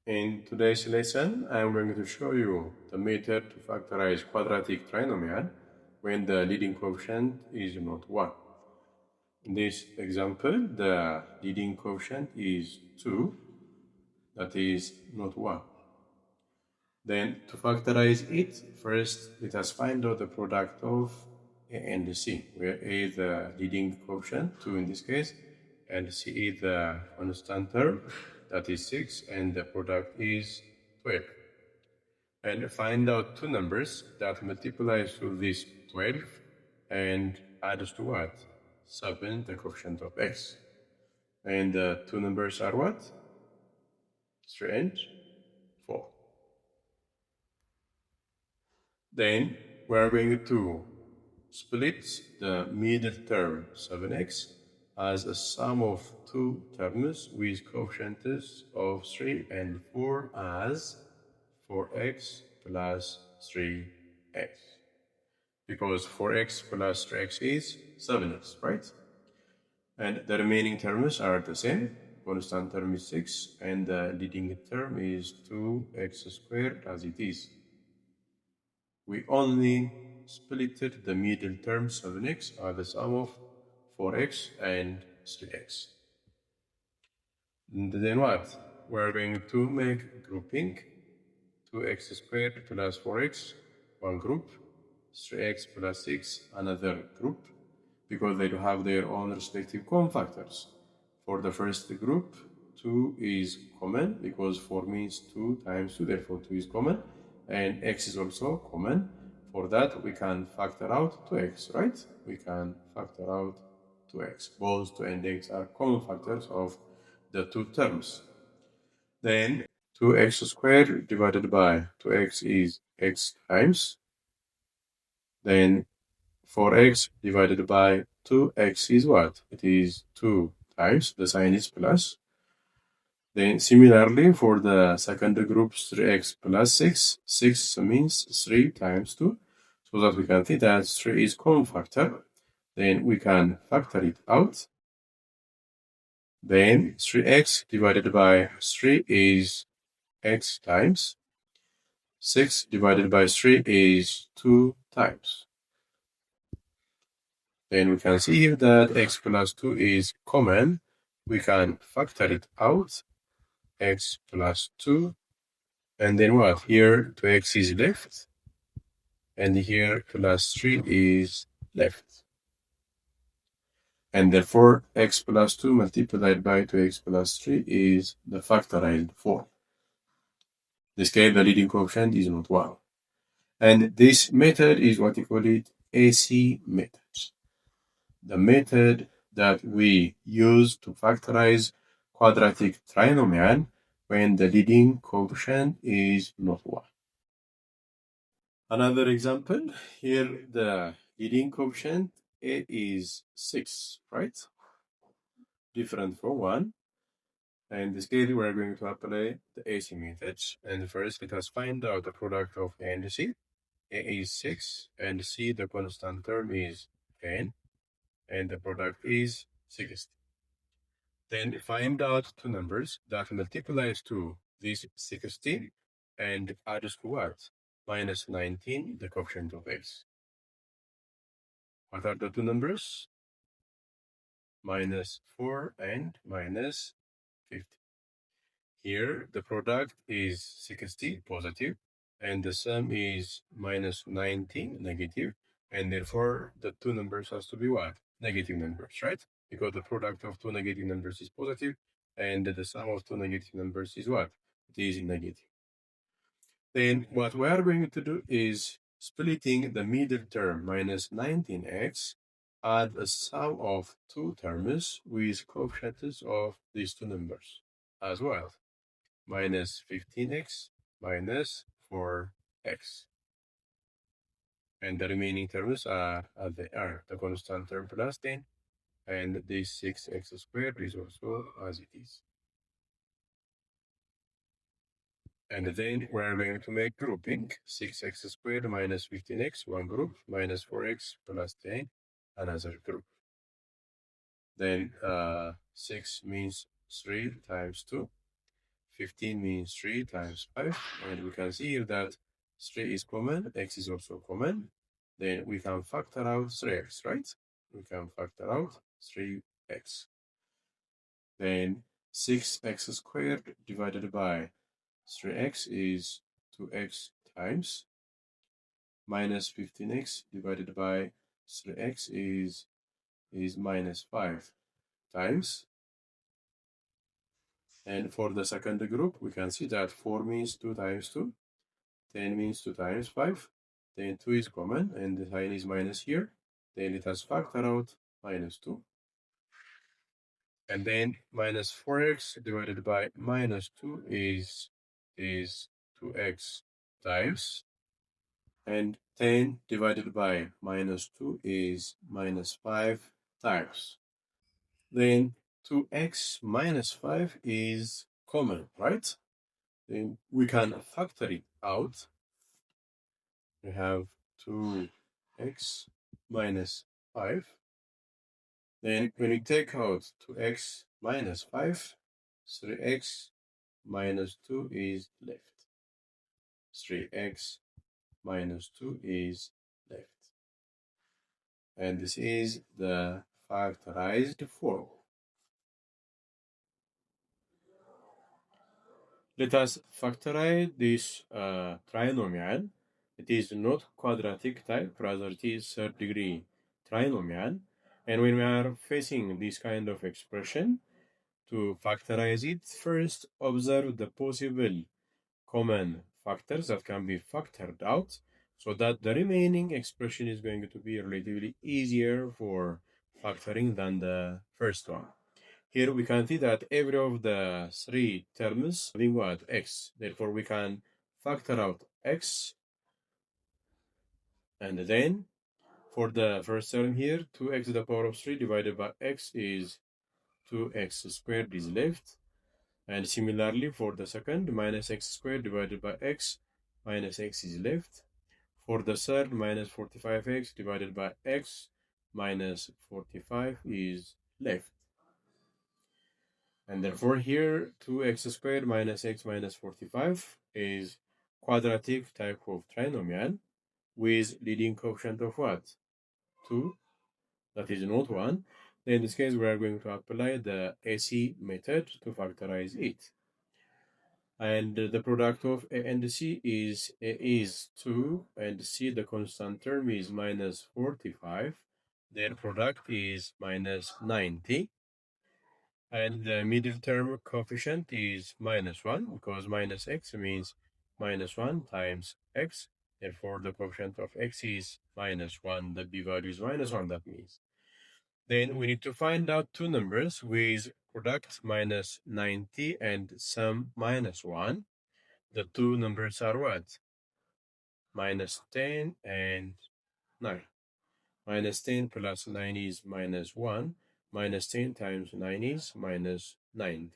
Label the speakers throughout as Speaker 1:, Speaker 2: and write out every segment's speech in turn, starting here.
Speaker 1: In today's lesson, I'm going to show you the method to factorize quadratic trinomial when the leading coefficient is not 1. In this example, the leading coefficient is 2, that is not 1. Then to factorize it, first let us find out the product of A and C, where A is the leading coefficient, 2 in this case, and C is the constant term, that is 6, and the product is 12. And find out two numbers that multiplies to this 12 and adds to what? 7, the coefficient of x. And the two numbers are what? 3 and 4. Then we are going to split the middle term 7x as a sum of two terms with coefficients of 3 and 4 as 4x plus 3x. Because 4x plus 3x is 7x, right? And the remaining terms are the same. Constant term is 6 and the leading term is 2x squared as it is. We only splitted the middle term 7x as the sum of 4x and 3x. And then what? We're going to make grouping 2x squared plus 4x, one group, 3x plus 6, another group, because they do have their own respective common factors. For the first group, 2 is common, because 4 means 2 times 2, therefore 2 is common, and x is also common. For that, we can factor out 2x, right? We can factor out 2x. Both 2 and x are common factors of the two terms. Then 2x squared divided by 2x is x times. Then 4x divided by 2x is what? It is 2 times, the sign is plus. Then similarly for the second group, 3x plus 6, 6 means 3 times 2, so that we can see that 3 is common factor. Then we can factor it out. Then 3x divided by 3 is x times. 6 divided by 3 is 2 times. Then we can see here that x plus 2 is common. We can factor it out. X plus 2. And then what? Here 2x is left. And here plus 3 is left. And therefore x plus 2 multiplied by 2x plus 3 is the factorized form. In this case, the leading coefficient is not 1. And this method is what we call it AC method. The method that we use to factorize quadratic trinomial when the leading coefficient is not 1. Another example, here the leading coefficient A is 6, right? Different from 1. And in this case, we are going to apply the AC method. And first, let us find out the product of A and C. A is 6, and C, the constant term, is 10, and the product is 60. Then find out two numbers that multiplies to this 60 and adds to what? Minus 19, the coefficient of x. What are the two numbers? Minus 4 and minus 50. Here, the product is 60, positive, and the sum is minus 19, negative, and therefore the two numbers has to be what? Negative numbers, right? Because the product of two negative numbers is positive, and the sum of two negative numbers is what? It is negative. Then what we are going to do is splitting the middle term minus 19x, add a sum of two terms with coefficients of these two numbers as well. Minus 15x minus 4x. And the remaining terms are as they are, the constant term plus 10, and this 6x squared is also as it is. And then we're going to make grouping 6x squared minus 15x, one group, minus 4x plus 10, another group. Then 6 means 3 times 2. 15 means 3 times 5. And we can see here that 3 is common, x is also common. Then we can factor out 3x, right? We can factor out 3x. Then 6x squared divided by 3x is 2x times, minus 15x divided by 3x is minus 5 times. And for the second group, we can see that 4 means 2 times 2, 10 means 2 times 5, then 2 is common, and the sign is minus here. Then let us factor out minus 2. And then minus 4x divided by minus 2 is 2x times. And 10 divided by minus 2 is minus 5 times. Then 2x minus 5 is common, right? Then we can factor it out. We have 2x minus 5. Then when we take out 2x minus 5, 3x minus 2 is left. 3x minus 2 is left. And this is the factorized form. Let us factorize this trinomial. It is not quadratic type, rather it is third degree trinomial. And when we are facing this kind of expression, to factorize it, first observe the possible common factors that can be factored out, so that the remaining expression is going to be relatively easier for factoring than the first one. Here we can see that every of the three terms having what? X. Therefore we can factor out x, and then for the first term here, 2x to the power of 3 divided by x is 2x squared is left. And similarly for the second, minus x squared divided by x minus x is left. For the third, minus 45x divided by x minus 45 is left. And therefore here 2x squared minus x minus 45 is quadratic type of trinomial with leading coefficient of what? 2, that is not 1. Then in this case we are going to apply the AC method to factorize it. And the product of A and C is A is 2 and C, the constant term, is minus 45. Their product is minus 90. And the middle term coefficient is minus 1, because minus x means minus 1 times x. Therefore, the coefficient of x is minus 1. The b value is minus 1, that means. Then we need to find out two numbers with product minus 90 and sum minus 1. The two numbers are what? Minus 10 and 9. Minus 10 plus 9 is minus 1. Minus 10 times 9 is minus 9.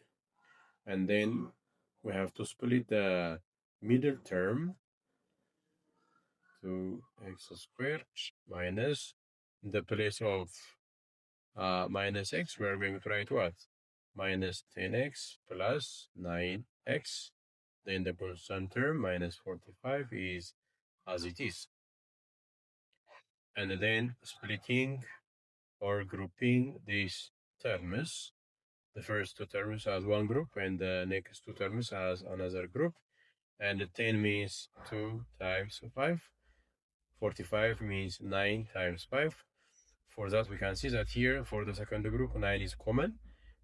Speaker 1: And then we have to split the middle term to x squared minus, in the place of minus x, we are going to write what? Minus 10x plus 9x. Then the constant term, minus 45, is as it is. And then splitting or grouping these terms, the first two terms as one group and the next two terms as another group. And 10 means 2 times 5. 45 means 9 times 5. For that, we can see that here for the second group, 9 is common.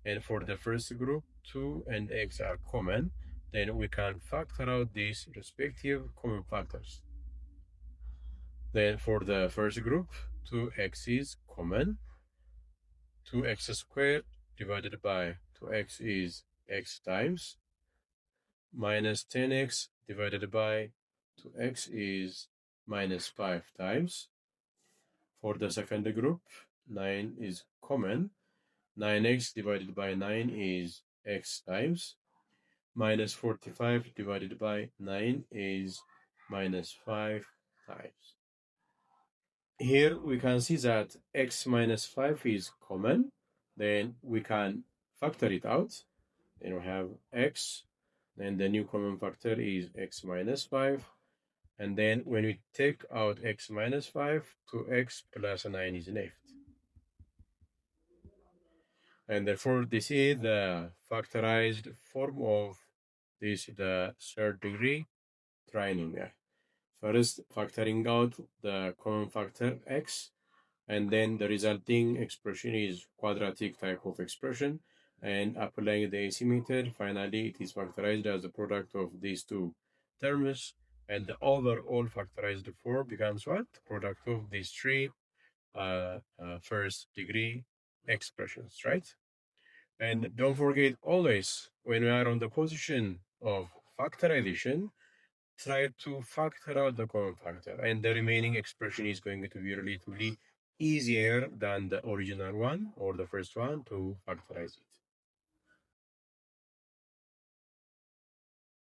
Speaker 1: And for the first group, 2 and x are common. Then we can factor out these respective common factors. Then for the first group, 2x is common. 2x squared divided by 2x is x times. Minus 10x divided by 2x is minus 5 times. For the second group, 9 is common. 9x divided by 9 is x times. Minus 45 divided by 9 is minus 5 times. Here we can see that x minus 5 is common. Then we can factor it out. Then we have x and the new common factor is x minus 5. And then when we take out x minus 5, 2x plus 9 is left. And therefore, this is the factorized form of this, the third degree trinomial. First, factoring out the common factor x, and then the resulting expression is quadratic type of expression, and applying the AC method, finally it is factorized as the product of these two terms, and the overall factorized form becomes what? Product of these three first degree expressions, right? And don't forget always, when we are on the position of factorization, try to factor out the common factor, and the remaining expression is going to be relatively easier than the original one or the first one to factorize it.